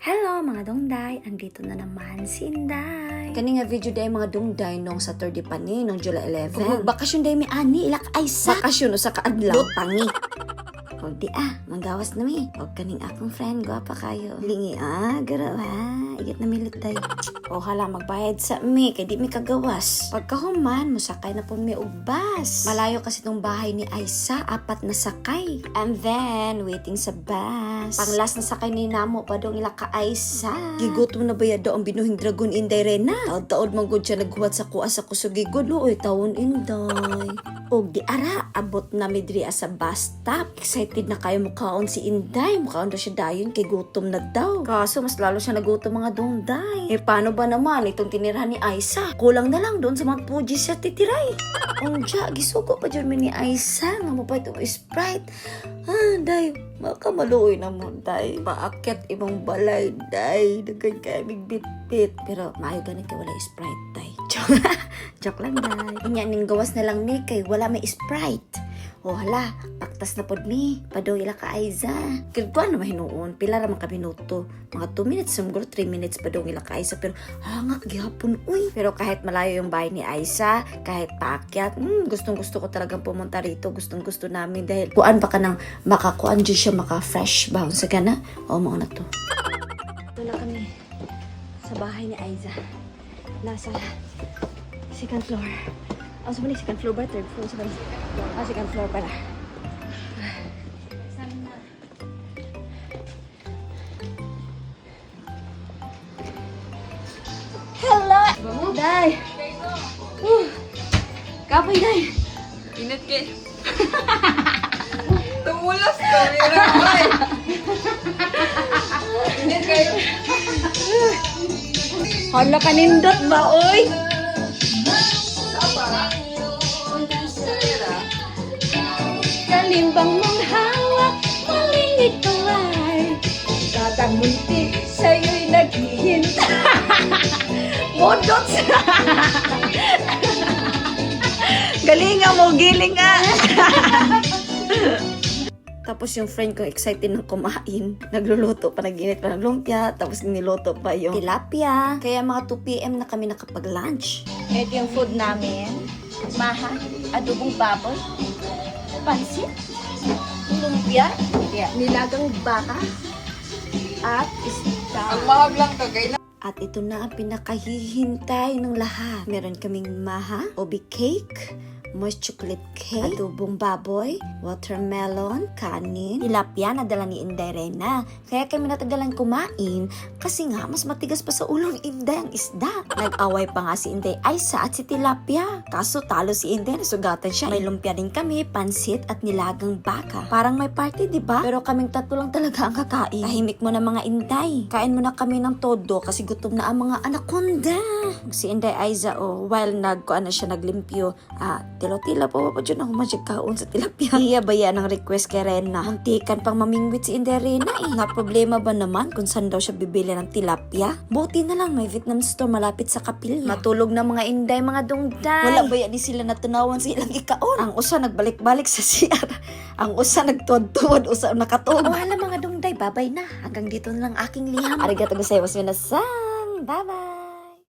Hello mga dongday! Andito na naman si Inday. Kani nga video day mga dongday nung Saturday pa ni, nung July 11. Bakasyon day mi ani, ilak ay sa. Bakasyon o sa kaadlaw, tangi. O di manggawas na mi. O kaning akong friend, gwapa kayo. Lingi garawa. Igit na milit day. O hala, magbayad sa mi, kay di mi kagawas. Pagkahuman, musakay na po mi og bus. Malayo kasi tong bahay ni Aisa, 4 na sakay. And then, waiting sa bus. Pang last na sakay ni Namo pa dong ila ka Aisa. Gigutom na bayad daw ang binuhing dragon Inday Rena. Taod-taod manggod siya naghuwat sa kuas sa kusugigod. Uy, taon Inday. Og di abot na midri sa bus stop. Excited na kayo mukhaon si Inday. Mukhaon daw siya dayon kay gutom na daw. Kaso mas lalo siya nagutom mga dongday. Paano ba naman itong tinirahan ni Aisa? Kulang na lang doon sa mga puji siya titiray. Ang gisuko pa dyan ni Aisa. Nga mo pa itong Sprite. Day, makamaluoy na mo, day. Paakyat ibang balay, day. Dagan kaya bit-bit. Pero maayo ganit kay wala Sprite, day. Joke lang, day. Ning gawas na lang ni kay wala may Sprite. O hala, paktas na pod mi. Padaw ila ka Aiza. Kirkuan na mahinuon. Pila ra man ka minuto. Mga 2 minutes, siguro 3 minutes padaw ila ka Aiza. Pero hangak gihapon, uy. Pero kahit malayo yung bahay ni Aiza, kahit paakyat, gustong-gusto ko talagang pumunta rito. Gustong-gusto namin dahil kuan pa ka nang makakuan dyan siya, maka-fresh ba? Sa gana? O, mga na to. Ito na kami sa bahay ni Aiza. Nasa second floor. Sa mali, second floor ba? Third floor? Second floor pala. Hello! Day! Kapoy, Day! Init kay. Tumulos ka, meron ko eh. Init kayo. Hala ka nindot ba, oy? Kalimbang mong hawak, malingit ko ay tatang munti, sa'yo'y naghihintay. Modot! Galinga mo, giling Tapos yung friend ko excited na kumain. Nagluluto pa, naginit pa ng lumpia. Tapos niluto pa yung tilapia. Kaya mga 2 PM na kami nakapag-lunch. Ito yung food namin. Maha, adobong baboy, pansit, lumpia, nilagang baka, at isda. Ang mahal lang kagay na. At ito na ang pinakahihintay ng lahat. Meron kaming maha, obi cake, moist chocolate cake, adobong baboy, watermelon, kanin, tilapia na dala ni Inday Rena. Kaya kami natagalan kumain kasi nga mas matigas pa sa ulo ni Inday ang isda. Nag-away pa nga si Inday Aisa at si tilapia. Kaso talo si Inday, nasugatan siya. May lumpia din kami, pansit at nilagang baka. Parang may party, di ba? Pero kaming tatlo lang talaga ang kakain. Tahimik mo na mga Inday. Kain mo na kami ng todo kasi gutom na ang mga anaconda. Si Inday Aiza, while nagkuan na siya naglimpyo, tilo-tila po dyan ako masyagkaon sa tilapia. Iya baya ng request kay Rena. Muntikan pang mamingwit si Inday Rena Nga problema ba naman kung saan daw siya bibili ng tilapia? Buti na lang may Vietnam store malapit sa kapilya. Matulog na mga Inday, mga dongday. Wala baya di sila natunawan sa ilang ikaon. Ang usa nagbalik-balik sa CR. Ang usa nagtuod-tuod, usa nakatuog. Wala mga dongday, babay na. Hanggang dito na lang aking liham. Arigato gozaimasu minasan. Bye-bye.